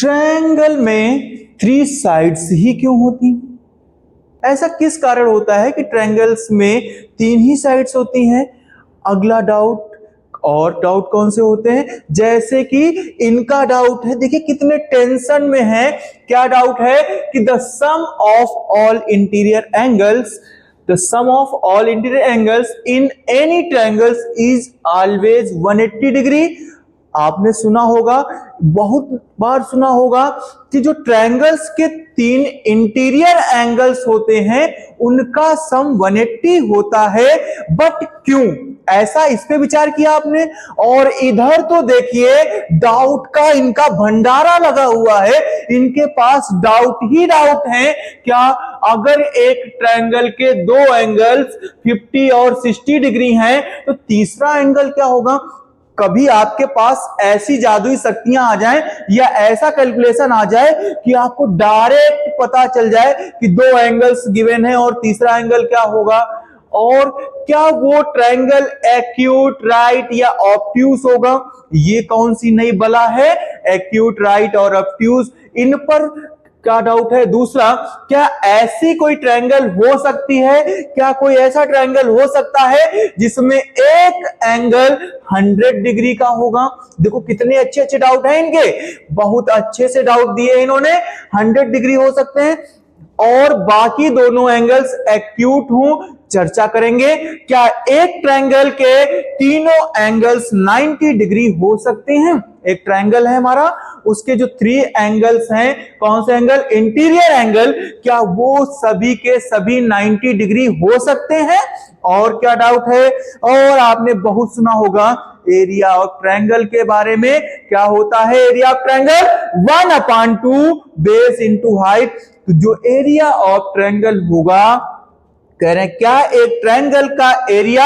Triangle में 3 sides ही क्यों होती? ऐसा किस कारण होता है कि ट्रायंगल्स में 3 ही साइड्स होती हैं? अगला डाउट, और डाउट कौन से होते हैं? जैसे कि इनका डाउट है, देखिए कितने टेंशन में है। क्या डाउट है कि the sum of all interior angles, the sum of all interior angles in any triangles is always 180 degree. आपने सुना होगा, बहुत बार सुना होगा कि जो ट्रायंगल्स के 3 इंटीरियर एंगल्स होते हैं उनका सम 180 होता है। बट क्यों ऐसा, इस पे विचार किया आपने? और इधर तो देखिए डाउट का इनका भंडारा लगा हुआ है, इनके पास डाउट ही डाउट है। क्या अगर एक ट्रायंगल के 2 एंगल्स 50 और 60 डिग्री हैं तो तीसरा एंगल क्या होगा? कभी आपके पास ऐसी जादुई शक्तियां आ जाएं या ऐसा कैलकुलेशन आ जाए कि आपको डायरेक्ट पता चल जाए कि 2 एंगल्स गिवन है और तीसरा एंगल क्या होगा? और क्या वो ट्रायंगल एक्यूट, राइट या ऑब्ट्यूज होगा? ये कौन सी नई बला है, एक्यूट, राइट और ऑब्ट्यूज? इन पर क्या डाउट है? दूसरा, क्या ऐसी कोई ट्रायंगल हो सकती है, क्या कोई ऐसा ट्रायंगल हो सकता है जिसमें एक एंगल 100 डिग्री का होगा? देखो कितने अच्छे अच्छे डाउट हैं इनके, बहुत अच्छे से डाउट दिए इन्होंने। 100 डिग्री हो सकते हैं और बाकी दोनों एंगल्स एक्यूट हों, चर्चा करेंगे। क्या एक ट्रायंगल के तीनों एंगल्स 90 डिग्री हो सकते हैं? एक ट्रायंगल है हमारा, उसके जो 3 एंगल्स हैं, कौन से एंगल? इंटीरियर एंगल, क्या वो सभी के सभी 90 डिग्री हो सकते हैं? और क्या डाउट है? और आपने बहुत सुना होगा एरिया ऑफ ट्रायंगल के बारे में। क्या होता है area of triangle? 1/2 base into height. तो जो एरिया ऑफ ट्रायंगल होगा, कह रहे हैं क्या एक ट्रायंगल का एरिया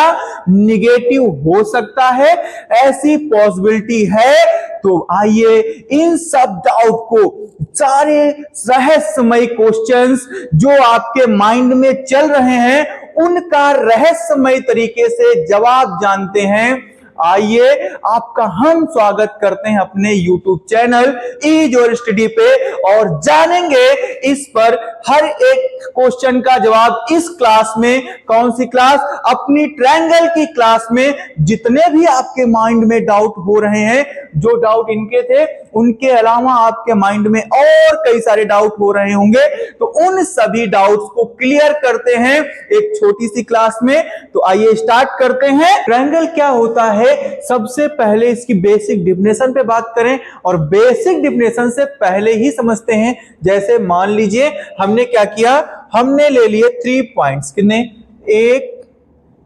निगेटिव हो सकता है? ऐसी पॉसिबिलिटी है? तो आइए इन सब डाउट को, सारे रहस्यमय क्वेश्चंस जो आपके माइंड में चल रहे हैं उनका रहस्यमय तरीके से जवाब जानते हैं। आइए आपका हम स्वागत करते हैं अपने YouTube channel is your study पे, और जानेंगे इस पर हर एक क्वेश्चन का जवाब इस क्लास में। कौन सी क्लास? अपनी ट्रायंगल की क्लास में। जितने भी आपके माइंड में डाउट हो रहे हैं, जो डाउट इनके थे उनके अलावा आपके माइंड में और कई सारे डाउट हो रहे होंगे, तो उन सभी डाउट्स को क्लियर करते हैं एक छोटी सी क्लास में। तो आइए स्टार्ट करते हैं। ट्रायंगल क्या होता है, सबसे पहले इसकी बेसिक डिफिनेशन पे बात करें, और बेसिक डिफिनेशन से पहले ही समझते हैं। जैसे मान लीजिए हमने क्या किया, हमने ले लिए 3 पॉइंट्स। कितने? 1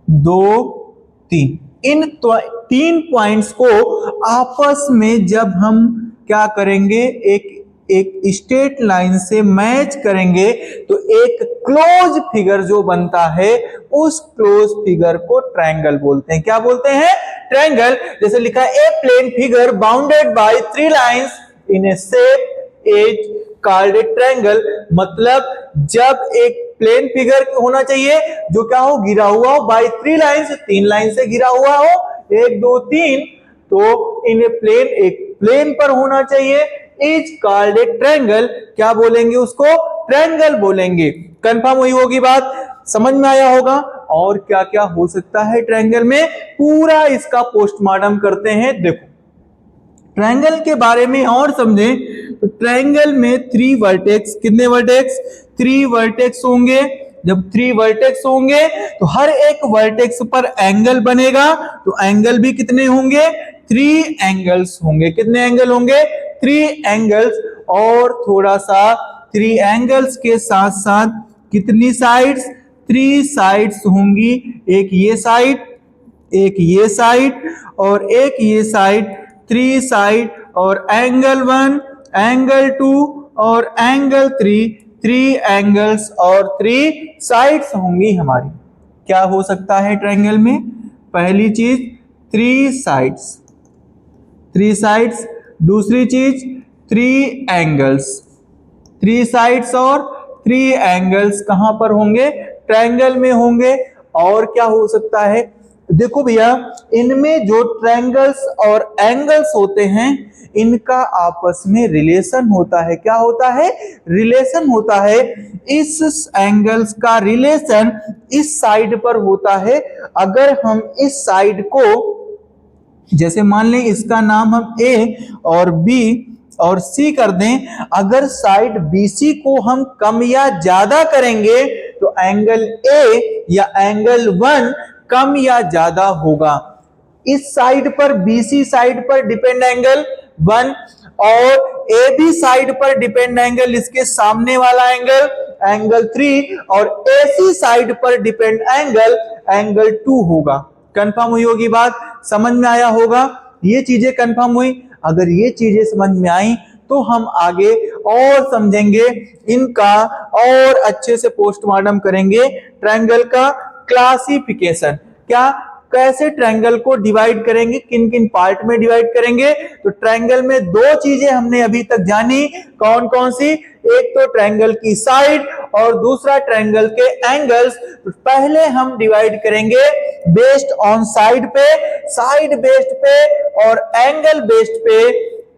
2 3। इन 3 पॉइंट्स को आपस में जब हम क्या करेंगे, एक स्ट्रेट लाइन से मैच करेंगे तो एक क्लोज फिगर जो बनता है उस क्लोज फिगर को ट्रायंगल बोलते हैं। क्या बोलते हैं? ट्रायंगल। जैसे लिखा है a plane figure bounded by 3 lines in a shape is called a triangle. मतलब जब एक प्लेन फिगर होना चाहिए जो क्या हो, घिरा हुआ हो बाय 3 लाइंस, 3 लाइन से घिरा हुआ हो, 1 2 3, तो इन ए प्लेन, एक प्लेन पर होना चाहिए, इज कॉल्ड ए ट्रायंगल। क्या बोलेंगे उसको? ट्रायंगल बोलेंगे। कंफर्म हुई होगी बात, समझ में आया होगा। और क्या क्या हो सकता है ट्रायंगल में, पूरा इसका पोस्टमार्टम करते हैं। देखो ट्रायंगल के बारे में और समझें तो ट्रायंगल में 3 वर्टेक्स, कितने वर्टेक्स? 3 वर्टेक्स होंगे। जब 3 वर्टेक्स होंगे तो हर एक वर्टेक्स पर एंगल बनेगा, तो एंगल भी कितने होंगे? 3 एंगल्स होंगे। कितने एंगल होंगे? 3 एंगल्स। और थोड़ा सा 3 एंगल्स के साथ साथ कितनी साइड्स? 3 साइड्स होंगी। एक ये साइड, एक ये साइड और एक ये साइड। 3 साइड और एंगल 1, एंगल 2 और एंगल 3। 3 एंगल्स और 3 साइड्स होंगी हमारी। क्या हो सकता है ट्रायंगल में? पहली चीज 3 साइड्स, 3 साइड्स। दूसरी चीज 3 एंगल्स। 3 साइड्स और 3 एंगल्स कहां पर होंगे? ट्रायंगल में होंगे। और क्या हो सकता है? देखो भैया, इनमें जो ट्रायंगल्स और एंगल्स होते हैं इनका आपस में रिलेशन होता है। क्या होता है? रिलेशन होता है। इस एंगल्स का रिलेशन इस साइड पर होता है। अगर हम इस साइड को, जैसे मान लें इसका नाम हम ए और बी और सी कर दें, अगर साइड बीसी को हम कम या ज्यादा करेंगे तो एंगल ए या एंगल 1 कम या ज्यादा होगा। इस साइड पर, बीसी साइड पर डिपेंड एंगल 1 और ए बी साइड पर डिपेंड एंगल, इसके सामने वाला एंगल 3 और एसी साइड पर डिपेंड एंगल 2 होगा। कंफर्म हुई होगी बात? समझ में आया होगा? ये चीजें कंफर्म हुई। अगर ये चीजें समझ में आई तो हम आगे और समझेंगे, इनका और अच्छे से पोस्टमार्टम करेंगे। ट्रायंगल का क्लासिफिकेशन, क्या कैसे ट्रायंगल को डिवाइड करेंगे, किन किन पार्ट में डिवाइड करेंगे। तो ट्रायंगल में दो चीजें हमने अभी तक जानी, कौन कौन सी? एक तो ट्रायंगल की साइड और दूसरा ट्रायंगल के एंगल्स। तो पहले हम डिवाइड करेंगे बेस्ड ऑन साइड पे, साइड बेस्ड पे और एंगल बेस्ड पे,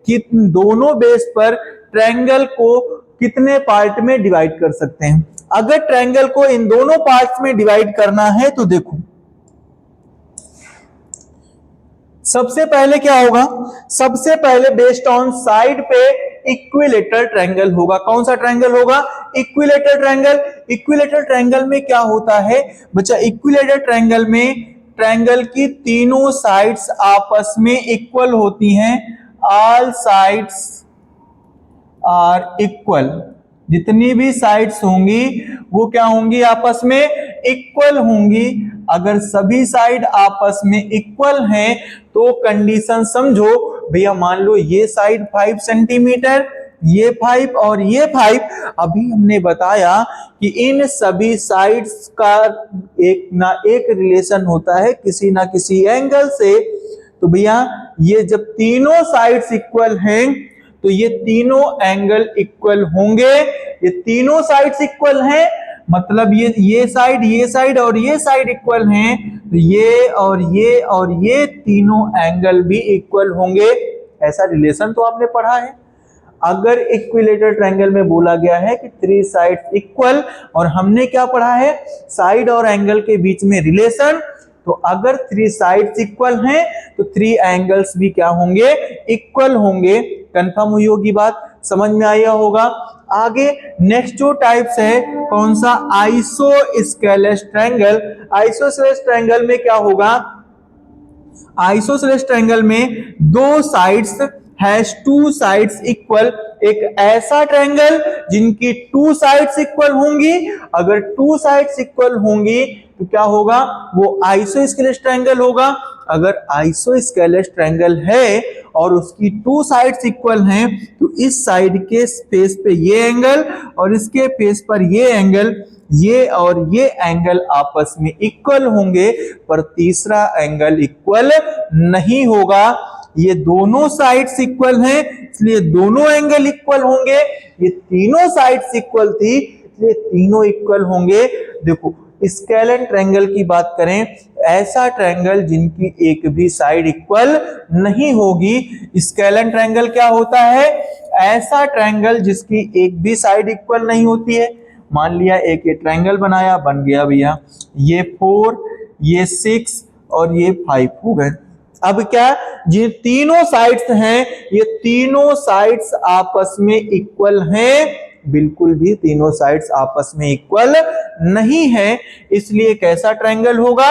कि दोनों बेस पर ट्रायंगल को कितने पार्ट में डिवाइड कर सकते हैं। अगर ट्रायंगल को इन दोनों पार्ट्स में डिवाइड करना है तो देखो, सबसे पहले क्या होगा? सबसे पहले बेस्ड ऑन साइड पे इक्विलेटरल ट्रायंगल होगा। कौन सा ट्रायंगल होगा? Equilateral triangle. इक्विलेटरल ट्रायंगल में क्या होता है बच्चा? इक्विलेटरल ट्रायंगल में ट्रायंगल की तीनों साइड्स आपस में इक्वल होती हैं। All sides are equal. जितनी भी साइड्स होंगी वो क्या होंगी? आपस में इक्वल होंगी। अगर सभी साइड आपस में इक्वल हैं तो कंडीशन समझो भैया, मान लो ये साइड 5 सेंटीमीटर, ये 5 और ये 5। अभी हमने बताया कि इन सभी साइड्स का एक ना एक रिलेशन होता है किसी ना किसी एंगल से। तो भैया ये जब तीनों साइड्स इक्वल हैं तो ये तीनों एंगल इक्वल होंगे। ये तीनों साइड्स इक्वल हैं मतलब ये साइड और ये साइड इक्वल हैं, तो ये और ये तीनों एंगल भी इक्वल होंगे। ऐसा रिलेशन तो आपने पढ़ा है। अगर इक्विलेटरल ट्रायंगल में बोला गया है कि 3 साइड्स इक्वल, और हमने क्या पढ़ा है? साइड और एंगल के बीच में रिलेशन। तो अगर 3 साइड्स इक्वल हैं तो 3 एंगल्स भी क्या होंगे? इक्वल होंगे। कंफर्म हुई होगी बात? समझ में आया होगा? आगे नेक्स्ट जो टाइप्स है, कौन सा? Isosceles triangle. आइसोस्केलेस ट्रायंगल में क्या होगा? आइसोस्केलेस ट्रायंगल में दो साइड्स हैज 2 साइड्स इक्वल। एक ऐसा ट्रायंगल जिनकी 2 साइड्स इक्वल होंगी। अगर 2 साइड्स इक्वल होंगी तो क्या होगा? वो आइसोस्केलेस ट्रायंगल होगा। अगर आइसोस्केलेस ट्रायंगल है और उसकी 2 साइड्स इक्वल हैं तो इस साइड के फेस पे ये एंगल और इसके फेस पर ये एंगल, ये और ये एंगल आपस में इक्वल होंगे, पर तीसरा एंगल इक्वल नहीं होगा। ये दोनों साइड्स इक्वल हैं इसलिए दोनों एंगल इक्वल होंगे। ये तीनों साइड्स इक्वल थी इसलिए तीनों इक्वल होंगे। देखो, स्केलेन ट्रायंगल की बात करें, ऐसा ट्रायंगल जिनकी एक भी साइड इक्वल नहीं होगी। स्केलेन ट्रायंगल क्या होता है? ऐसा ट्रायंगल जिसकी एक भी साइड इक्वल नहीं होती है। मान लिया एक ये ट्रायंगल बनाया, बन गया भैया ये 4, ये 6 और ये 5 हो गए। अब क्या? ये तीनों साइड्स हैं, ये तीनों साइड्स आपस में इक्वल हैं? बिल्कुल भी तीनों साइड्स आपस में इक्वल नहीं है। इसलिए कैसा ट्रायंगल होगा?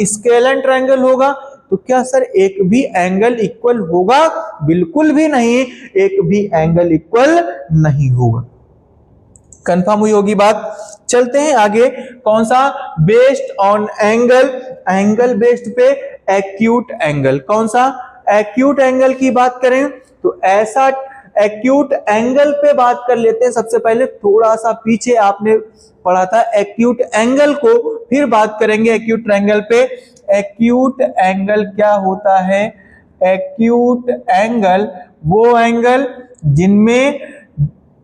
स्केलेन ट्रायंगल होगा। तो क्या सर एक भी एंगल इक्वल होगा? बिल्कुल भी नहीं, एक भी एंगल इक्वल नहीं होगा। कंफर्म हुई होगी बात? चलते हैं आगे। कौन सा? Based on angle. Angle based पे एक्यूट एंगल। कौन सा? एक्यूट एंगल की बात करें तो ऐसा एक्यूट एंगल पे बात कर लेते हैं। सबसे पहले थोड़ा सा पीछे आपने पढ़ा था एक्यूट एंगल को, फिर बात करेंगे एक्यूट ट्रायंगल पे। एक्यूट एंगल क्या होता है? एक्यूट एंगल वो एंगल जिनमें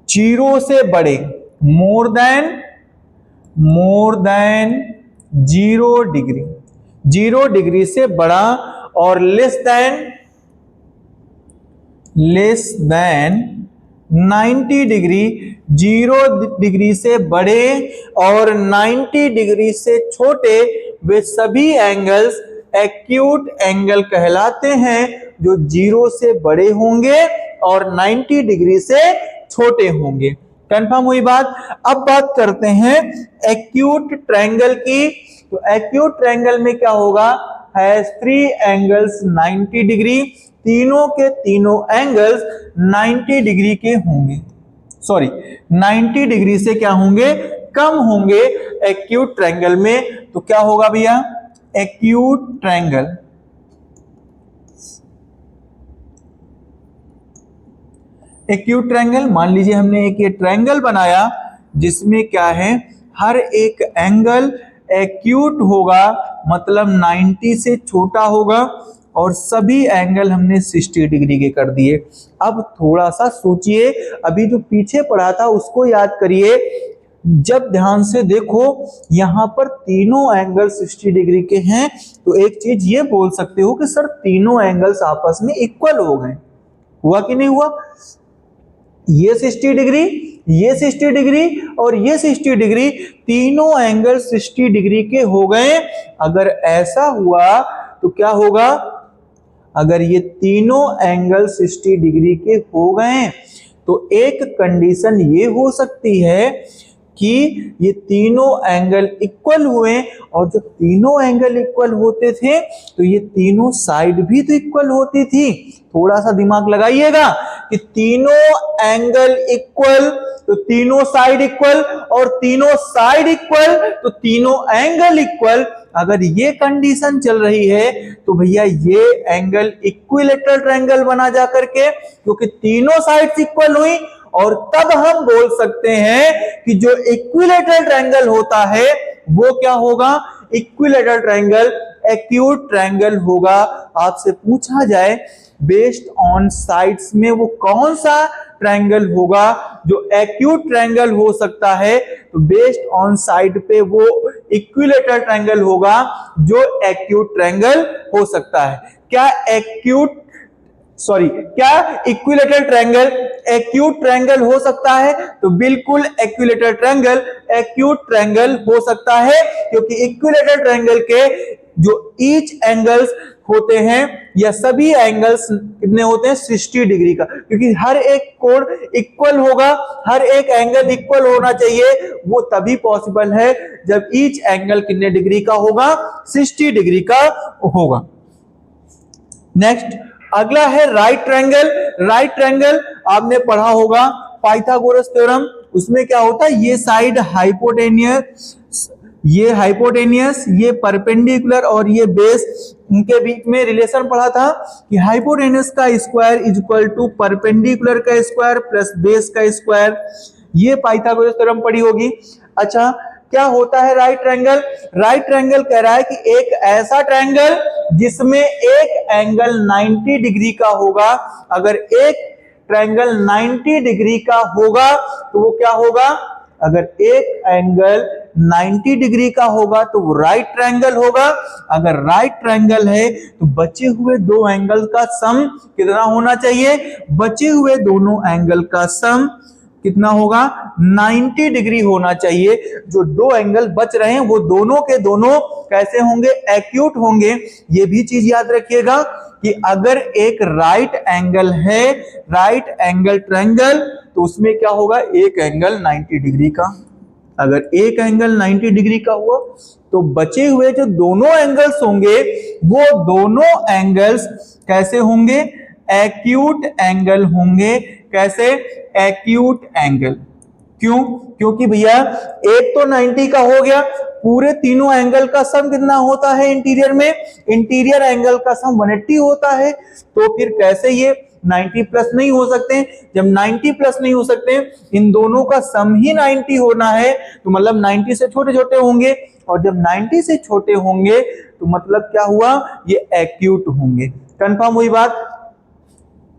0 से बड़े, मोर देन 0 डिग्री, 0 डिग्री से बड़ा और लेस देन 90 डिग्री, 0 डिग्री से बड़े और 90 डिग्री से छोटे, वे सभी एंगल्स एक्यूट एंगल कहलाते हैं, जो 0 से बड़े होंगे और 90 डिग्री से छोटे होंगे। कंफर्म हुई बात। अब बात करते हैं एक्यूट ट्रायंगल की। तो एक्यूट ट्रायंगल में क्या होगा, हैज 3 एंगल्स 90 डिग्री, तीनों के तीनों एंगल्स 90 डिग्री के होंगे, सॉरी 90 डिग्री से क्या होंगे, कम होंगे एक्यूट ट्रायंगल में। तो क्या होगा भैया, एक्यूट ट्रायंगल, एक्यूट ट्रायंगल मान लीजिए हमने एक ये ट्रायंगल बनाया जिसमें क्या है, हर एक एंगल एक्यूट होगा, मतलब 90 से छोटा होगा और सभी एंगल हमने 60 डिग्री के कर दिए। अब थोड़ा सा सोचिए, अभी जो पीछे पढ़ा था उसको याद करिए। जब ध्यान से देखो, यहां पर तीनों एंगल 60 डिग्री के हैं, तो एक चीज ये बोल सकते हो कि सर तीनों एंगल्स आपस में इक्वल हो गए। हुआ कि नहीं हुआ? ये 60 डिग्री, ये 60 डिग्री और ये 60 डिग्री, तीनों एंगल 60 डिग्री के हो गए। अगर ऐसा हुआ तो क्या होगा, अगर ये तीनों एंगल 60 डिग्री के हो गए तो एक कंडीशन ये हो सकती है कि ये तीनों एंगल इक्वल हुए, और जब तीनों एंगल इक्वल होते थे तो ये तीनों साइड भी तो इक्वल होती थी। थोड़ा सा दिमाग लगाइएगा कि तीनों एंगल इक्वल तो तीनों साइड इक्वल, और तीनों साइड इक्वल तो तीनों एंगल इक्वल। अगर ये कंडीशन चल रही है तो भैया ये एंगल इक्विलैटरल ट्रायंगल बना जा करके, क्योंकि तीनों साइड्स इक्वल हुई, और तब हम बोल सकते हैं कि जो इक्विलैटरल ट्रायंगल होता है वो क्या होगा, इक्विलैटरल ट्रायंगल एक्यूट ट्रायंगल होगा। आपसे पूछा जाए बेस्ड ऑन साइड्स में वो कौन सा ट्रायंगल होगा जो एक्यूट ट्रायंगल हो सकता है, तो बेस्ड ऑन साइड पे वो इक्विलैटरल ट्रायंगल होगा जो एक्यूट ट्रायंगल हो सकता है। क्या इक्विलैटरल ट्रायंगल एक्यूट ट्रायंगल हो सकता है? तो बिल्कुल इक्विलैटरल ट्रायंगल एक्यूट ट्रायंगल हो सकता है, क्योंकि इक्विलैटरल ट्रायंगल के जो ईच एंगल्स होते हैं या सभी एंगल्स कितने होते हैं, 60 डिग्री का, क्योंकि हर एक कोण इक्वल होगा, हर एक एंगल इक्वल होना चाहिए। वो तभी पॉसिबल है जब ईच एंगल कितने डिग्री का होगा, 60 डिग्री का होगा। नेक्स्ट अगला है राइट ट्रायंगल। राइट ट्रायंगल आपने पढ़ा होगा पाइथागोरस थ्योरम, उसमें क्या होता है, ये साइड हाइपोटेनियस, ये परपेंडिकुलर और ये बेस, उनके बीच में रिलेशन पढ़ा था कि हाइपोटेनियस का square is equal to perpendicular का स्क्वायर प्लस बेस का स्क्वायर। ये पाइथागोरस थ्योरम पढ़ी होगी। अच्छा, क्या होता है राइट ट्रायंगल? राइट ट्रायंगल कह रहा है कि एक ऐसा ट्रायंगल जिसमें एक एंगल 90 डिग्री का होगा। अगर एक ट्रायंगल 90 डिग्री का होगा तो वो क्या होगा, अगर एक एंगल 90 डिग्री का होगा तो वो राइट ट्रायंगल होगा। अगर राइट ट्रायंगल है तो बचे हुए दो एंगल का सम कितना होना चाहिए, बचे हुए दोनों एंगल का सम कितना होगा, 90 डिग्री होना चाहिए। जो दो एंगल बच रहे हैं वो दोनों के दोनों कैसे होंगे, एक्यूट होंगे। ये भी चीज याद रखिएगा कि अगर एक राइट एंगल है, राइट एंगल ट्रायंगल, तो उसमें क्या होगा, एक एंगल 90 डिग्री का। अगर एक एंगल 90 डिग्री का हुआ तो बचे हुए जो दोनों एंगल्स होंगे वो दोनों एंगल्स कैसे होंगे, एक्यूट एंगल होंगे। कैसे, एक्यूट एंगल। क्यों? क्योंकि भैया एक तो 90 का हो गया, पूरे तीनों एंगल का सम कितना होता है इंटीरियर में, इंटीरियर एंगल का सम 180 होता है। तो फिर कैसे ये 90 प्लस नहीं हो सकते? जब 90 प्लस नहीं हो सकते, इन दोनों का सम ही 90 होना है, तो मतलब 90 से छोटे छोटे होंगे, और जब 90 से छोटे होंगे तो मतलब क्या हुआ, ये एक्यूट होंगे। कंफर्म हुई बात?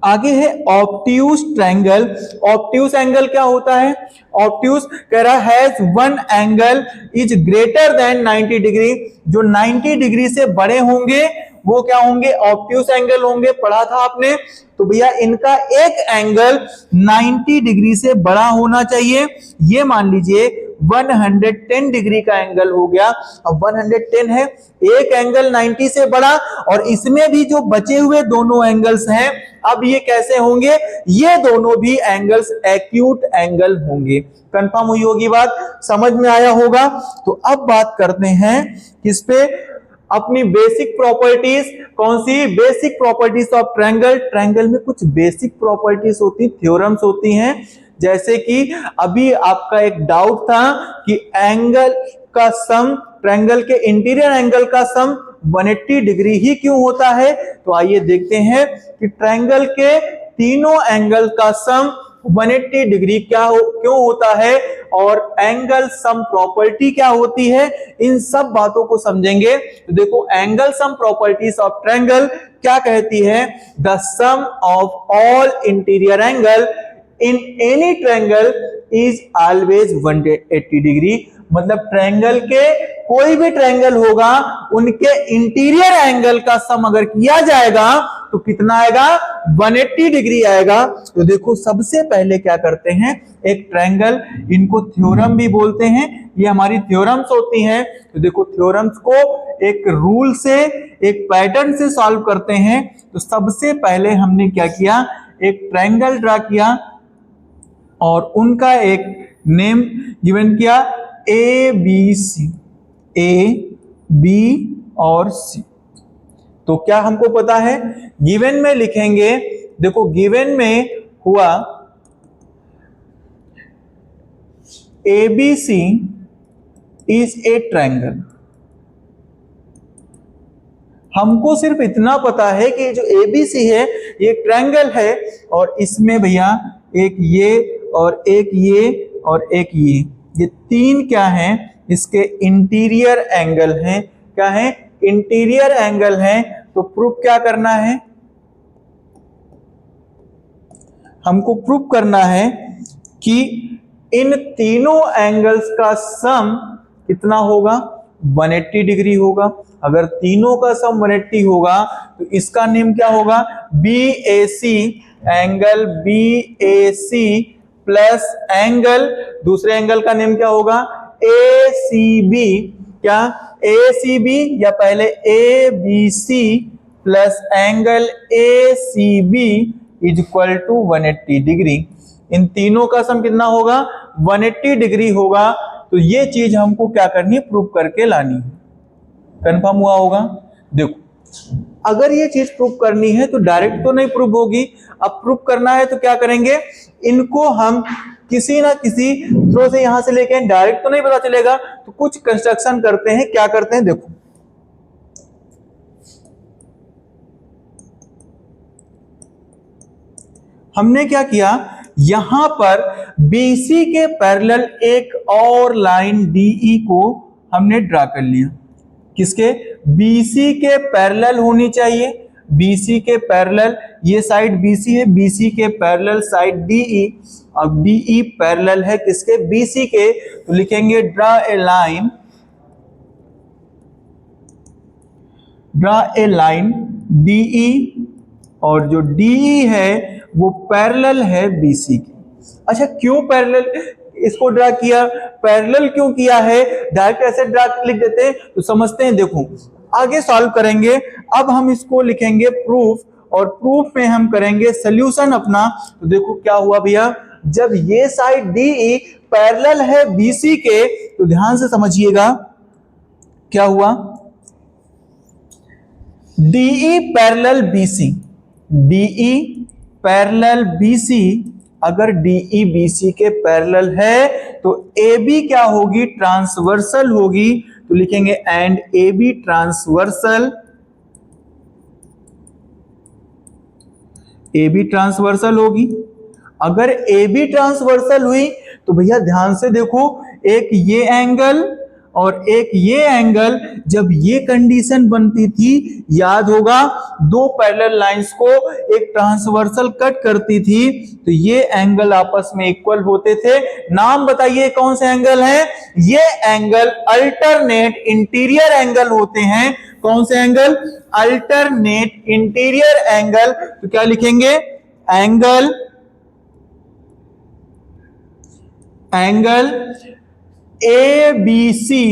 आगे है ऑब्ट्यूज ट्रायंगल। ऑब्ट्यूज एंगल क्या होता है? ऑब्ट्यूज कह रहा has one angle is greater than 90 degree. जो 90 डिग्री से बड़े होंगे वो क्या होंगे? ऑब्ट्यूज एंगल होंगे। पढ़ा था आपने। तो भैया इनका एक एंगल 90 डिग्री से बड़ा होना चाहिए। ये मान लीजिए 110 डिग्री का एंगल हो गया। अब 110 है, एक एंगल 90 से बड़ा, और इसमें भी जो बचे हुए दोनों एंगल्स हैं, अब ये कैसे होंगे? ये दोनों भी एंगल्स एक्यूट एंगल होंगे। कंफर्म हुई होगी बात? समझ में आया होगा? तो अब बात करते हैं किस पे? अपनी बेसिक प्रॉपर्टीज। कौन सी? Basic properties of triangle. Triangle में कुछ बेसिक प्रॉपर्टीज होती, थ्योरम्स होती हैं। जैसे कि अभी आपका एक डाउट था कि एंगल का सम, ट्रायंगल के इंटीरियर एंगल का सम 180 डिग्री ही क्यों होता है? तो आइए देखते हैं कि ट्रायंगल के तीनों एंगल का सम 180 डिग्री क्यों होता है, और एंगल सम प्रॉपर्टी क्या होती है। इन सब बातों को समझेंगे। तो देखो, angle sum properties of triangle क्या कहती है? The sum of all interior angle in any triangle is always 180 degree. मतलब ट्रायंगल के, कोई भी ट्रायंगल होगा, उनके इंटीरियर एंगल का सम अगर किया जाएगा तो कितना आएगा? 180 डिग्री आएगा। तो देखो, सबसे पहले क्या करते हैं, एक ट्रायंगल, इनको थ्योरम भी बोलते हैं, ये हमारी थ्योरम्स होती हैं। तो देखो, थ्योरम्स को एक रूल से, एक पैटर्न से सॉल्व करते हैं। तो सबसे पहले हमने क्या किया? एक ट्रायंगल ड्रा किया और उनका एक नेम गिवन किया, ए बी सी, ए बी और सी। तो क्या हमको पता है? गिवन में लिखेंगे, देखो गिवन में हुआ A B C is a triangle. हमको सिर्फ इतना पता है कि जो एबीसी है ये ट्रायंगल है, और इसमें भैया एक ये और एक ये और एक ये तीन क्या हैं? इसके इंटीरियर एंगल हैं। क्या है? इंटीरियर एंगल हैं। तो प्रूफ क्या करना है? हमको प्रूफ करना है कि इन तीनों एंगल्स का सम कितना होगा? 180 डिग्री होगा। अगर तीनों का सम 180 होगा तो इसका नेम क्या होगा? BAC, angle BAC plus angle, दूसरे एंगल का नेम क्या होगा? ACB। क्या? ACB या पहले ABC plus angle ACB is equal to 180 degree. इन तीनों का सम कितना होगा? 180 डिग्री होगा। तो ये चीज हमको क्या करनी है? प्रूफ करके लानी है। कंफर्म हुआ होगा? देखो, अगर ये चीज प्रूफ करनी है तो डायरेक्ट तो नहीं प्रूफ होगी। अब प्रूफ करना है तो क्या करेंगे? इनको हम किसी ना किसी थ्रो से यहां से लेके, डायरेक्ट तो नहीं पता चलेगा, तो कुछ कंस्ट्रक्शन करते हैं। क्या करते हैं? देखो, हमने क्या किया, यहां पर BC के पैरेलल एक और लाइन DE को हमने ड्रा कर लिया। किसके? BC के पैरेलल होनी चाहिए। BC के पैरेलल, ये साइड BC है, BC के पैरेलल साइड DE। अब DE पैरेलल है किसके? BC के। तो लिखेंगे draw a line, draw a line DE, और जो DE है वो पैरेलल है BC की। अच्छा, क्यों पैरेलल इसको ड्रा किया? पैरेलल क्यों किया है? डायरेक्ट ऐसे ड्रा लिख देते हैं तो समझते हैं। देखो, आगे सॉल्व करेंगे। अब हम इसको लिखेंगे प्रूफ, और प्रूफ में हम करेंगे सॉल्यूशन अपना। तो देखो क्या हुआ भैया, जब ये साइड DE पैरेलल है BC के, तो ध्यान से समझिएगा क्या हुआ। DE parallel BC, DE parallel BC, अगर DE BC के पैरेलल है तो AB क्या होगी? ट्रांसवर्सल होगी। तो लिखेंगे and AB transversal, AB transversal होगी। अगर AB ट्रांसवर्सल हुई तो भैया ध्यान से देखो, एक ये एंगल और एक ये एंगल, जब ये कंडीशन बनती थी, याद होगा, दो पैरेलल लाइंस को एक ट्रांसवर्सल कट करती थी, तो ये एंगल आपस में इक्वल होते थे। नाम बताइए कौन से एंगल है? ये एंगल अल्टरनेट इंटीरियर एंगल होते हैं। कौन से एंगल? Alternate interior angle. तो क्या लिखेंगे? Angle A B C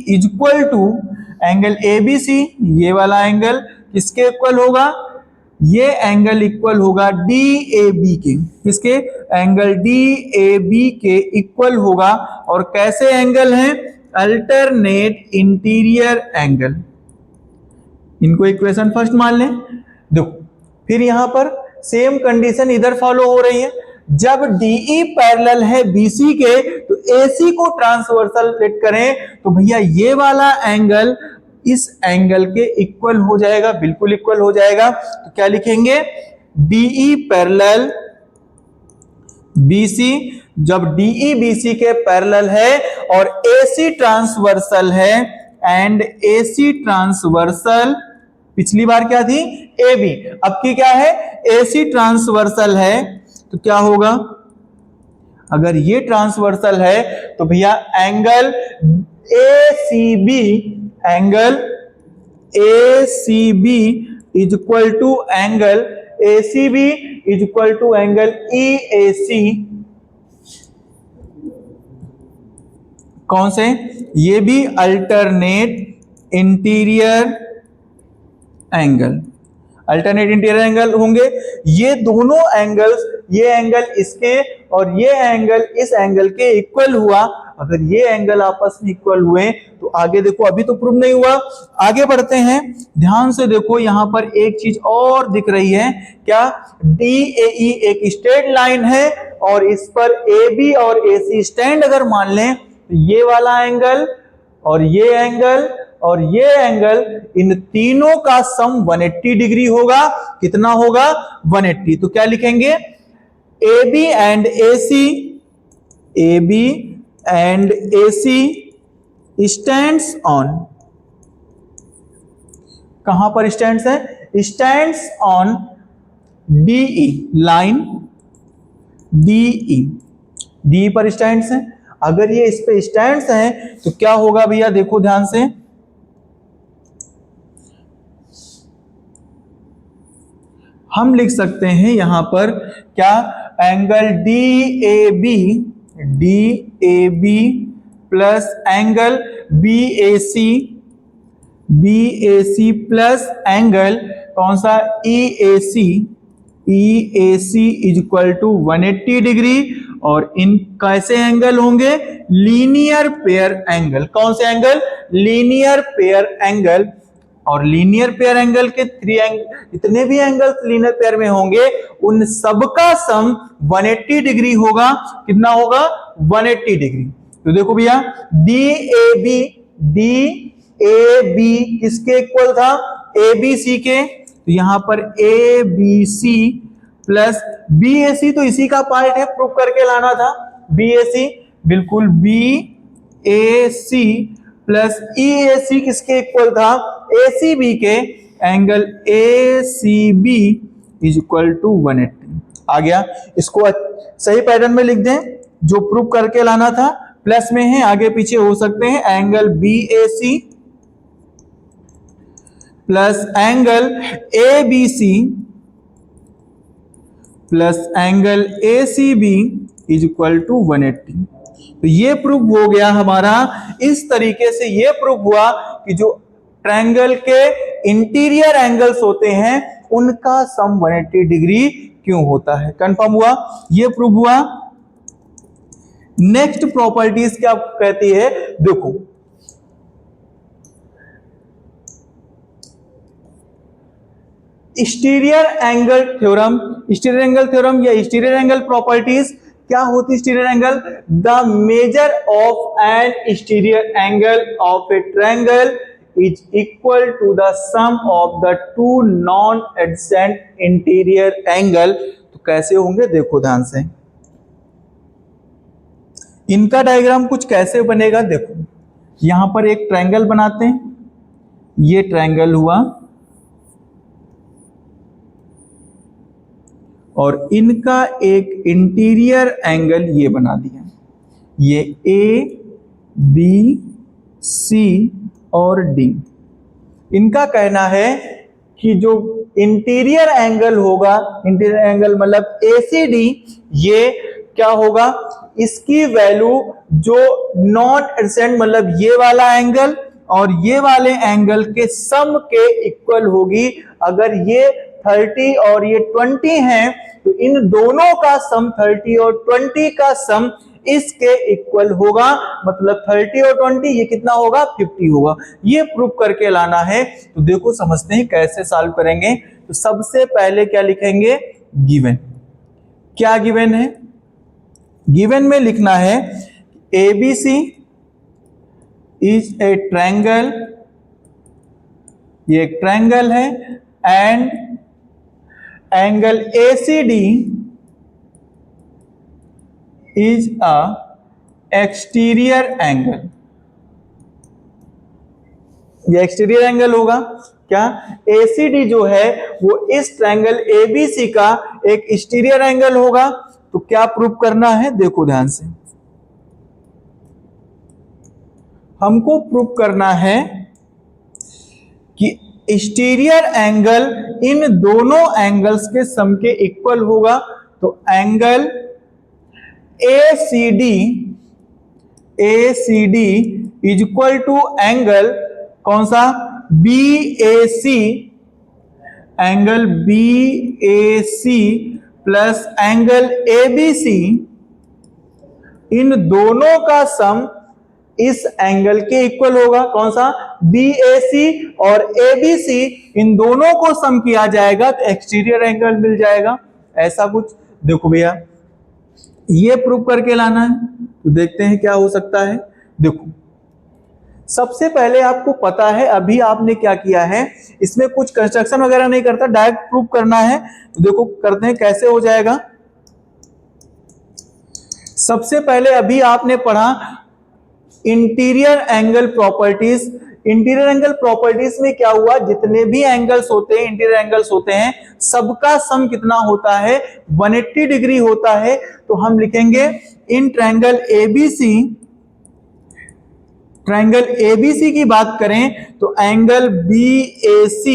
is equal to angle A B C, ये वाला एंगल किसके इक्वल होगा? ये एंगल इक्वल होगा डी ए बी के। किसके? एंगल डी ए बी के इक्वल होगा। और कैसे एंगल हैं? Alternate interior angle. इनको इक्वेशन फर्स्ट मान लें। देखो, फिर यहां पर सेम कंडीशन इधर फॉलो हो रही है। जब DE पैरेलल है BC के, तो AC को ट्रांसवर्सल लेट करें, तो भैया ये वाला एंगल इस एंगल के इक्वल हो जाएगा, बिल्कुल इक्वल हो जाएगा। तो क्या लिखेंगे? DE पैरेलल BC, जब DE BC के पैरेलल है और AC ट्रांसवर्सल है, एंड AC ट्रांसवर्सल पिछली बार क्या थी? AB, अब की क्या है? AC ट्रांसवर्सल है। तो क्या होगा? अगर ये ट्रांसवर्सल है तो भैया angle ACB is equal to angle ACB is equal to angle EAC। कौन से? ये भी alternate interior angle, alternate interior angle होंगे। ये दोनों एंगल्स, ये एंगल इसके और ये एंगल इस एंगल के इक्वल हुआ। अगर ये एंगल आपस में इक्वल हुए तो आगे देखो, अभी तो प्रूव नहीं हुआ, आगे बढ़ते हैं। ध्यान से देखो, यहां पर एक चीज और दिख रही है। क्या? DAE एक स्ट्रेट लाइन है और इस पर AB और AC स्टैंड अगर मान लें, तो ये वाला एंगल और ये एंगल और ये एंगल, इन तीनों का सम 180 डिग्री होगा। कितना होगा? 180। तो क्या लिखेंगे? AB and AC stands on, कहां पर स्टैंड्स है? Stands on DE line, DE पर स्टैंड्स है। अगर ये इस पे स्टैंड्स हैं तो क्या होगा भैया? देखो ध्यान से, हम लिख सकते हैं यहां पर क्या? Angle DAB plus angle BAC plus angle कौन सा? EAC is equal to 180 degree. और इन कैसे एंगल होंगे? Linear pair angle. कौन से एंगल? Linear pair angle. और लीनियर पेयर एंगल के जितने भी एंगल्स लीनियर पेयर में होंगे, उन सबका सम 180 डिग्री होगा। कितना होगा? 180 डिग्री। तो देखो भैया, DAB किसके इक्वल था? ABC के। तो यहां पर ABC प्लस BAC, तो इसी का पार्ट है, प्रूफ करके लाना था। BAC बिल्कुल BAC प्लस EAC किसके इक्वल था? ACB के। Angle ACB is equal to 180 आ गया। इसको सही पैटर्न में लिख दें, जो प्रूफ करके लाना था प्लस में है, आगे पीछे हो सकते हैं। Angle BAC plus angle ABC plus angle ACB is equal to 180। तो ये प्रूफ हो गया हमारा। इस तरीके से ये प्रूफ हुआ कि जो ट्रायंगल के इंटीरियर एंगल्स होते हैं, उनका सम 180 डिग्री क्यों होता है। कंफर्म हुआ? ये प्रूफ हुआ। नेक्स्ट प्रॉपर्टीज क्या कहती है? देखो, exterior angle theorem, exterior angle theorem या एक्सटीरियर एंगल प्रॉपर्टीज क्या होती है? Exterior angle, the measure of an exterior angle of a triangle is equal to the sum of the two non adjacent interior angle. तो कैसे होंगे? देखो ध्यान से, इनका डायग्राम कुछ कैसे बनेगा, देखो यहां पर एक ट्रायंगल बनाते हैं, ये ट्रायंगल हुआ और इनका एक इंटीरियर एंगल ये बना दिया, ये ए बी सी और डी। इनका कहना है कि जो इंटीरियर एंगल होगा, इंटीरियर एंगल मतलब एसीडी, ये क्या होगा, इसकी वैल्यू जो नॉट एडसेंट मतलब ये वाला एंगल और ये वाले एंगल के सम के इक्वल होगी। अगर ये 30 और ये 20 हैं तो इन दोनों का सम 30 और 20 का सम इसके इक्वल होगा, मतलब 30 और 20 ये कितना होगा, 50 होगा। ये प्रूव करके लाना है। तो देखो समझते हैं कैसे सॉल्व करेंगे। तो सबसे पहले क्या लिखेंगे, गिवन। क्या गिवन है, गिवन में लिखना है ABC इज ए ट्रायंगल, ये एक ट्रायंगल है, and angle ACD is a exterior angle. ये एक्सटीरियर एंगल होगा। क्या, ACD जो है वो इस ट्रायंगल ABC का एक एक्सटीरियर एंगल होगा। तो क्या प्रूव करना है, देखो ध्यान से, हमको प्रूव करना है कि एक्सटीरियर एंगल इन दोनों एंगल्स के सम के इक्वल होगा। तो angle ACD is equal to angle कौन सा, BAC, angle BAC plus angle ABC, इन दोनों का सम इस एंगल के इक्वल होगा। कौन सा, BAC और ABC, इन दोनों को सम किया जाएगा तो एक्सटीरियर एंगल मिल जाएगा। ऐसा कुछ देखो भैया, ये प्रूव करके लाना है। तो देखते हैं क्या हो सकता है। देखो सबसे पहले आपको पता है, अभी आपने क्या किया है, इसमें कुछ कंस्ट्रक्शन वगैरह नहीं करता, डायरेक्ट प्रूव करना है। तो देखो करते हैं कैसे हो जाएगा। सबसे पहले अभी आपने पढ़ा interior angle properties. Interior angle properties में क्या हुआ, जितने भी एंगल्स होते हैं, इंटीरियर एंगल्स होते हैं, सबका सम कितना होता है, 180 डिग्री होता है। तो हम लिखेंगे इन ट्रायंगल ABC की बात करें तो angle BAC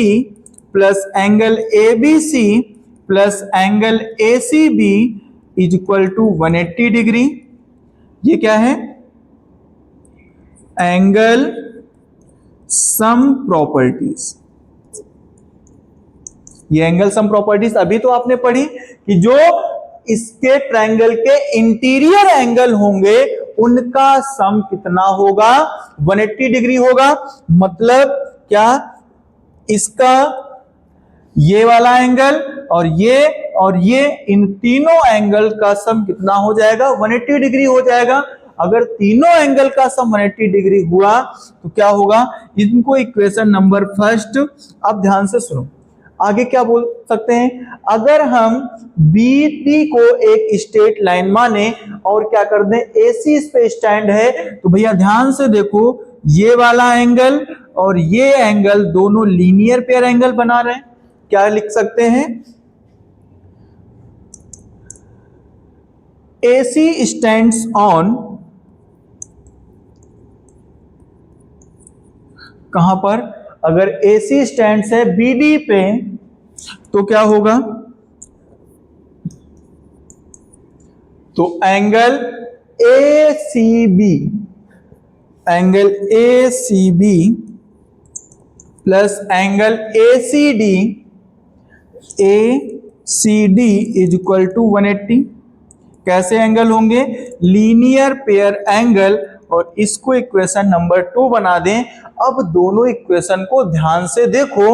plus angle ABC plus angle ACB is equal to 180 degree. ये क्या है, एंगल सम प्रॉपर्टीज। ये एंगल सम प्रॉपर्टीज अभी तो आपने पढ़ी कि जो इसके ट्रायंगल के इंटीरियर एंगल होंगे उनका सम कितना होगा, 180 डिग्री होगा। मतलब क्या, इसका ये वाला एंगल और ये इन तीनों एंगल का सम कितना हो जाएगा, 180 डिग्री हो जाएगा। अगर तीनों एंगल का सम 180 डिग्री हुआ तो क्या होगा, इनको इक्वेशन नंबर फर्स्ट। अब ध्यान से सुनो, आगे क्या बोल सकते हैं, अगर हम BT को एक स्ट्रेट लाइन माने और क्या कर दें, AC इस पे स्टैंड है, तो भैया ध्यान से देखो, ये वाला एंगल और ये एंगल दोनों लीनियर पेयर एंगल बना रहे हैं। क्या लिख सकते हैं, AC स्टैंड्स ऑन, कहां पर, अगर AC स्टैंड्स है BD पे तो क्या होगा, तो angle ACB plus angle ACD is equal to 180। कैसे एंगल होंगे, लीनियर पेयर एंगल, और इसको इक्वेशन नंबर 2 बना दें। अब दोनों इक्वेशन को ध्यान से देखो,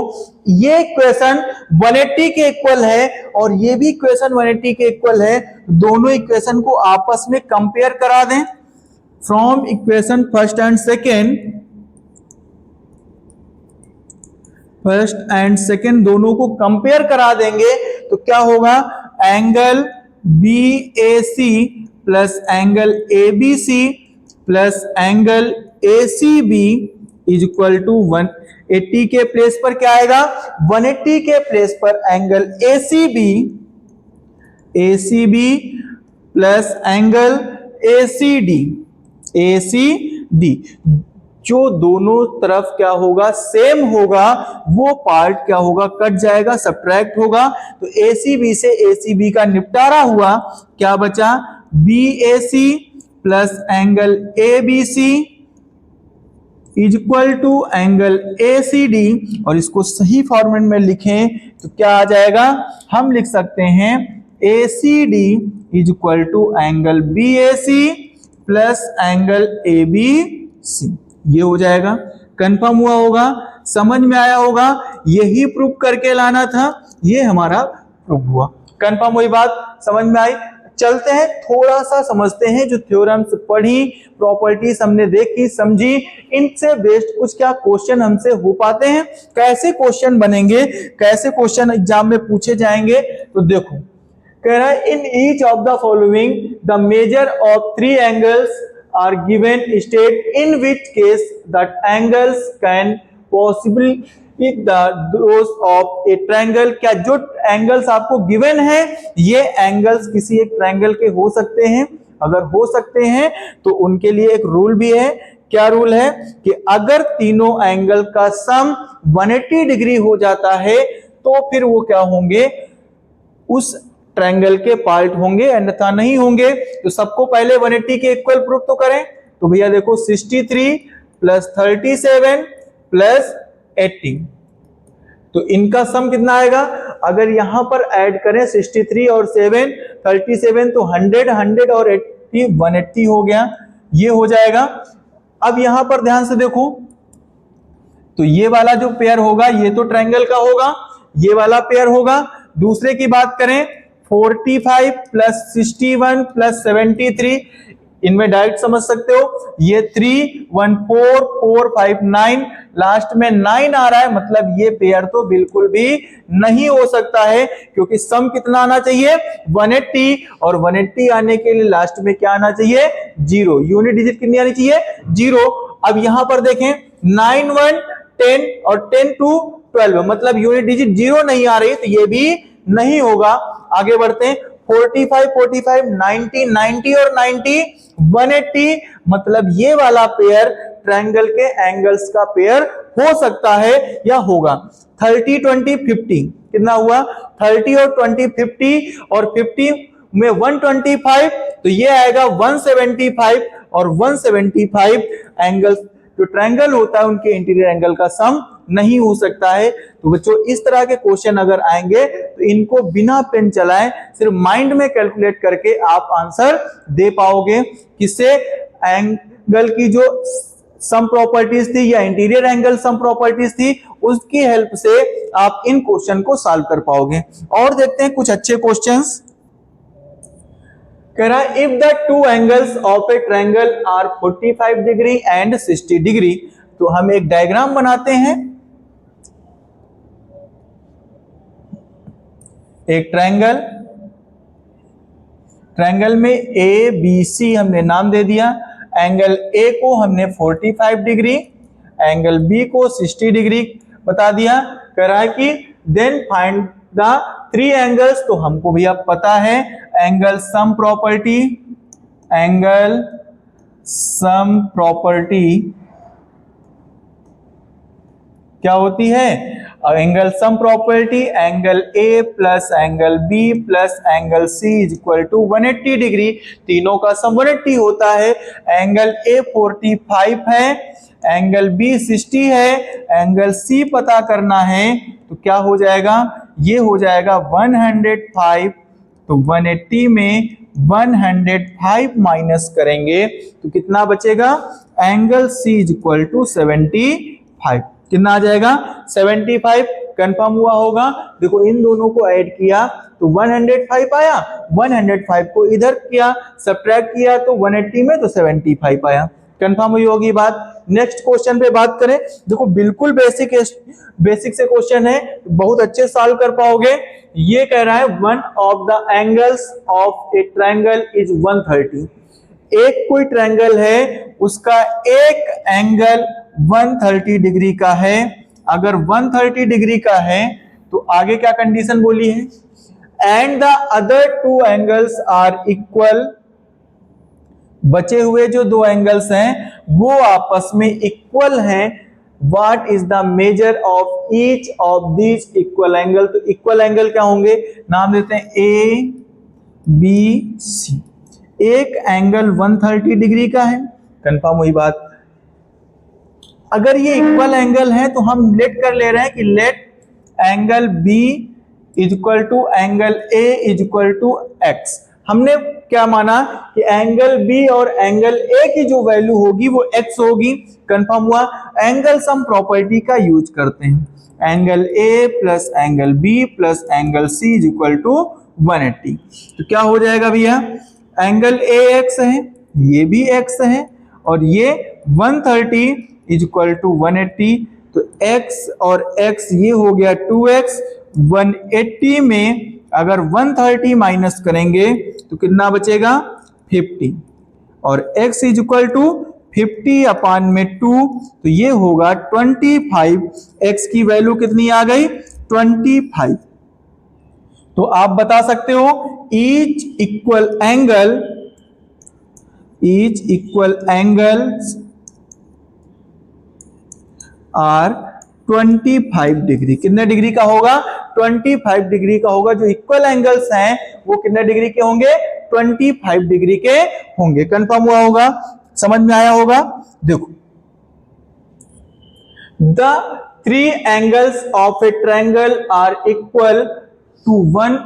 ये इक्वेशन 180 के इक्वल है और ये भी इक्वेशन 180 के इक्वल है। दोनों इक्वेशन को आपस में कंपेयर करा दें from equation first and second, दोनों को कंपेयर करा देंगे तो क्या होगा, angle BAC plus angle ABC plus angle ACB is equal to 180 के प्लेस पर क्या आएगा, 180 के प्लेस पर angle ACB plus angle ACD जो दोनों तरफ क्या होगा, सेम होगा, वो पार्ट क्या होगा, कट जाएगा, सब्ट्रैक्ट होगा। तो ACB से ACB का निपटारा हुआ, क्या बचा, BAC plus angle ABC is equal to angle ACD। और इसको सही फॉर्मेट में लिखें तो क्या आ जाएगा, हम लिख सकते हैं ACD is equal to angle BAC plus angle ABC। ये हो जाएगा, कंफर्म हुआ होगा, समझ में आया होगा, यही प्रूफ करके लाना था, ये हमारा प्रूफ हुआ। कंफर्म हुई बात, समझ में आई। चलते हैं थोड़ा सा समझते हैं, जो थ्योरम्स पढ़ी, प्रॉपर्टीज हमने देखी समझी, इनसे बेस्ड कुछ क्या क्वेश्चन हमसे हो पाते हैं, कैसे क्वेश्चन बनेंगे, कैसे क्वेश्चन एग्जाम में पूछे जाएंगे। तो देखो कह रहा है, in each of the following the measure of 3 angles are given state in which case that angles can possibly those of a triangle. क्या जो एंगल्स आपको गिवन है, ये एंगल्स किसी एक ट्रायंगल के हो सकते हैं? अगर हो सकते हैं तो उनके लिए एक रूल भी है। क्या रूल है कि अगर तीनों एंगल का सम 180 डिग्री हो जाता है तो फिर वो क्या होंगे, उस ट्रायंगल के पार्ट होंगे, अन्यथा नहीं होंगे। तो सबको पहले 180 के इक्वल प्रूफ तो करें। तो भैया देखो 63 प्लस 37 प्लस 80, तो इनका सम कितना आएगा, अगर यहां पर ऐड करें 63 और 7 37 तो 100 और 80 180 हो गया, ये हो जाएगा। अब यहां पर ध्यान से देखो, तो ये वाला जो पेयर होगा ये तो ट्रायंगल का होगा, ये वाला पेयर होगा। दूसरे की बात करें 45 प्लस 61 प्लस 73, इनमें डायरेक्ट समझ सकते हो, ये 3 1 4 4 5 9, लास्ट में 9 आ रहा है, मतलब ये पेयर तो बिल्कुल भी नहीं हो सकता है, क्योंकि सम कितना आना चाहिए 180, और 180 आने के लिए लास्ट में क्या आना चाहिए 0, यूनिट डिजिट कितनी आनी चाहिए 0। अब यहां पर देखें 9 1 10 और 10 2 12, मतलब यूनिट डिजिट 0 नहीं आ रही, तो ये भी नहीं होगा। आगे बढ़ते हैं 45 45 90 90 और 90 180, मतलब ये वाला पेयर ट्रायंगल के एंगल्स का पेयर हो सकता है या होगा। 30 20 50 कितना हुआ, 30 और 20 50, और 50 में 125, तो ये आएगा 175, और 175 एंगल्स जो ट्रायंगल होता है उनके इंटीरियर एंगल का सम नहीं हो सकता है। तो बच्चों इस तरह के क्वेश्चन अगर आएंगे तो इनको बिना पेन चलाए सिर्फ माइंड में कैलकुलेट करके आप आंसर दे पाओगे। किससे, एंगल की जो सम प्रॉपर्टीज थी या इंटीरियर एंगल सम प्रॉपर्टीज थी, उसकी हेल्प से आप इन क्वेश्चन को सॉल्व कर पाओगे। और देखते हैं कुछ अच्छे क्वेश्चंस। कह रहा है if the two angles of a triangle are 45 degree and 60 degree, तो हम एक डायग्राम बनाते हैं। एक ट्रायंगल में ए बी सी हमने नाम दे दिया। एंगल ए को हमने 45 डिग्री, एंगल बी को 60 डिग्री बता दिया। कह रहा है कि देन फाइंड द 3 एंगल्स, तो हमको भी अब पता है एंगल सम प्रॉपर्टी क्या होती है, angle sum property angle a plus angle b plus angle c is equal to 180 degree, तीनों का सम 180 होता है। एंगल ए 45 है, एंगल बी 60 है, एंगल सी पता करना है, तो क्या हो जाएगा, ये हो जाएगा 105। तो 180 में 105 माइनस करेंगे तो कितना बचेगा, angle c is equal to 75, कितना आ जाएगा 75। कंफर्म हुआ होगा। देखो इन दोनों को ऐड किया तो 105 आया, 105 को इधर किया सब्ट्रैक्ट किया तो 180 में तो 75 आया। कंफर्म हुई होगी बात। नेक्स्ट क्वेश्चन पे बात करें, देखो बिल्कुल बेसिक से क्वेश्चन है, बहुत अच्छे सॉल्व कर पाओगे। ये कह रहा है one of the angles of a triangle is 130। एक कोई ट्रायंगल है, उसका एक एंगल 130 डिग्री का है। अगर 130 डिग्री का है तो आगे क्या कंडीशन बोली है, and the other two angles are equal. बचे हुए जो दो एंगल्स हैं वो आपस में इक्वल हैं। What is the measure of each of these equal angle. तो इक्वल एंगल क्या होंगे, नाम देते हैं ए बी सी। एक एंगल 130 डिग्री का है, कंफर्म हुई बात। अगर ये इक्वल एंगल है तो हम लेट कर ले रहे हैं कि let angle b is equal to angle a is equal to x. हमने क्या माना कि एंगल बी और एंगल ए की जो वैल्यू होगी वो एक्स होगी, कंफर्म हुआ। एंगल सम प्रॉपर्टी का यूज करते हैं, angle a plus angle b plus angle c is equal to 180। तो क्या हो जाएगा भैया, एंगल ए एक्स है, ये भी एक्स है, और ये 130 इज इक्वल टू 180। तो x और x ये हो गया 2x। 180 में अगर 130 माइनस करेंगे तो कितना बचेगा 50, और x इज इक्वल टू 50 अपान में 2, तो ये होगा 25। x की वैल्यू कितनी आ गई 25। तो आप बता सकते हो each equal angles are 25 degree. कितने डिग्री का होगा 25 डिग्री का होगा। जो इक्वल एंगल्स हैं वो कितने डिग्री के होंगे 25 डिग्री के होंगे। कंफर्म हुआ होगा, समझ में आया होगा। देखो, the three angles of a triangle are equal to one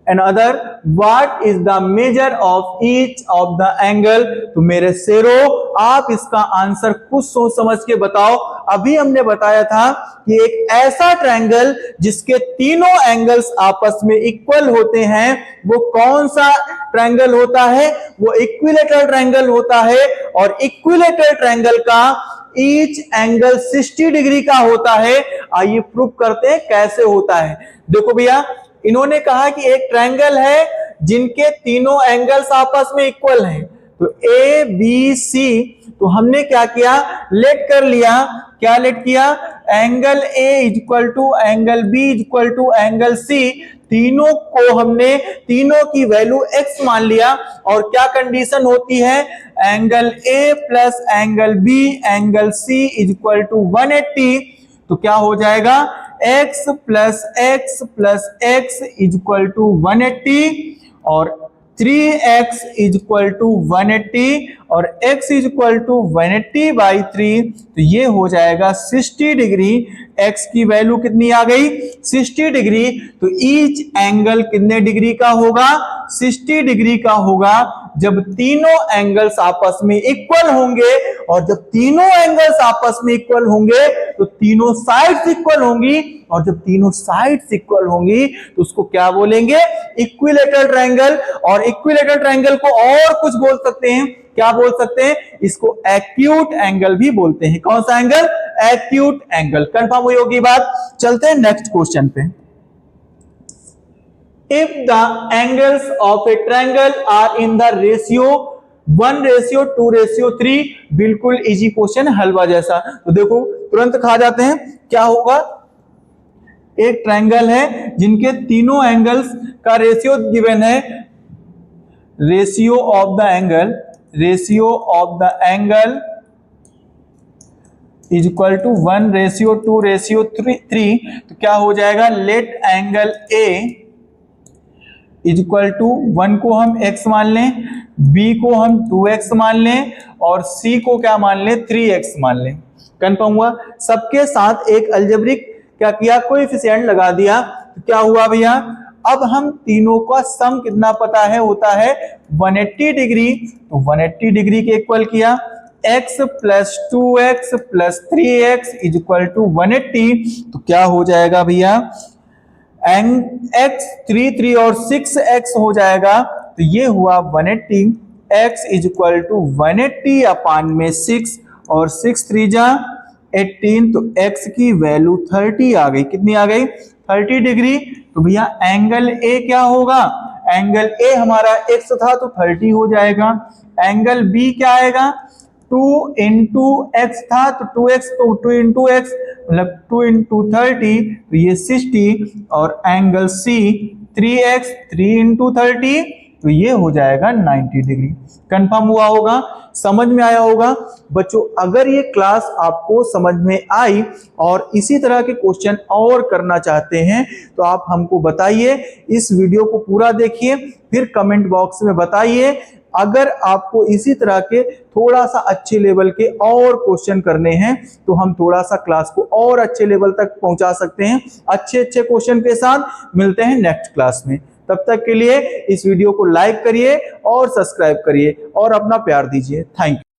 another, what is the measure of each of the angle। तो मेरे शेरो आप इसका आंसर कुछ सोच समझ के बताओ। अभी हमने बताया था कि एक ऐसा ट्रायंगल जिसके तीनों एंगल्स आपस में इक्वल होते हैं वो कौन सा ट्रायंगल होता है, वो इक्विलेटरल ट्रायंगल होता है। और इक्विलेटरल ट्रायंगल का ईच एंगल 60 डिग्री का होता है। आइए प्रूव करते हैं कैसे होता है। देखो भैया, इन्होंने कहा कि एक ट्रायंगल है जिनके तीनों एंगल्स आपस में इक्वल हैं, तो ए बी सी। तो हमने क्या किया, लेट कर लिया। क्या लेट किया, angle a is equal to angle b is equal to angle c. तीनों को हमने तीनों की वैल्यू x मान लिया। और क्या कंडीशन होती है, angle a plus angle b angle c is equal to 180। तो क्या हो जाएगा, x plus x is equal to 180, और 3x इज इक्वल टू 180, और x is equal to 180 by 3। तो ये हो जाएगा 60 डिग्री। x की वैल्यू कितनी आ गई 60 डिग्री। तो ईच एंगल कितने डिग्री का होगा 60 डिग्री का होगा जब तीनों एंगल्स आपस में इक्वल होंगे। और जब तीनों एंगल्स आपस में इक्वल होंगे तो तीनों साइड्स इक्वल होंगी, और जब तीनों साइड्स इक्वल होंगी तो उसको क्या बोलेंगे, इक्विलेटरल ट्रायंगल। और इक्विलेटरल ट्रायंगल को और कुछ बोल सकते हैं, क्या बोल सकते हैं, इसको एक्यूट एंगल भी बोलते हैं। कौन सा एंगल, एक्यूट एंगल। कंफर्म हुई होगी बात। चलते हैं नेक्स्ट क्वेश्चन पे। If the angles of a triangle are in the ratio 1:2:3, बिल्कुल इजी क्वेश्चन, हलवा जैसा। तो देखो तुरंत खा जाते हैं। क्या होगा, एक ट्रायंगल है जिनके तीनों एंगल्स का रेशियो गिवन है। Ratio of the angle is equal to 1:2:3। तो क्या हो जाएगा, let angle a is equal to 1 को हम x मान लें, b को हम 2x मान लें, और c को क्या मान लें 3x मान लें। कंफर्म हुआ। सबके साथ एक अलजेब्रिक क्या किया, कोएफिशिएंट लगा दिया। तो क्या हुआ भैया, अब हम तीनों का सम कितना पता है, होता है 180 डिग्री। तो 180 डिग्री के इक्वल किया, x plus 2x plus 3x is equal to 180। तो क्या हो जाएगा भैया, x 3 3 और 6x हो जाएगा। तो ये हुआ 180, x इज इक्वल टू 180 अपान में 6 और 6 3 जा 18, तो x की वैल्यू 30 आ गई। कितनी आ गई? 30 डिग्री। तो भैया एंगल ए क्या होगा? एंगल ए हमारा x था तो 30 हो जाएगा। एंगल बी क्या आएगा? 2 इंटू एक्स था तो 2x, तो 2 इंटू एक्स मतलब 2 इंटू 30 तो ये 60, और एंगल सी 3x 3 इंटू 30 तो ये हो जाएगा 90 डिग्री। कंफर्म हुआ होगा, समझ में आया होगा बच्चों। अगर ये क्लास आपको समझ में आई और इसी तरह के क्वेश्चन और करना चाहते हैं तो आप हमको बताइए, इस वीडियो को पूरा देखिए, फिर कमेंट बॉक्स में बताइए। अगर आपको इसी तरह के थोड़ा सा अच्छे लेवल के और क्वेश्चन करने हैं तो हम थोड़ा सा क्लास को और अच्छे लेवल तक पहुंचा सकते हैं। अच्छे अच्छे क्वेश्चन के साथ मिलते हैं नेक्स्ट क्लास में। तब तक के लिए इस वीडियो को लाइक करिए और सब्सक्राइब करिए और अपना प्यार दीजिए। Thank you.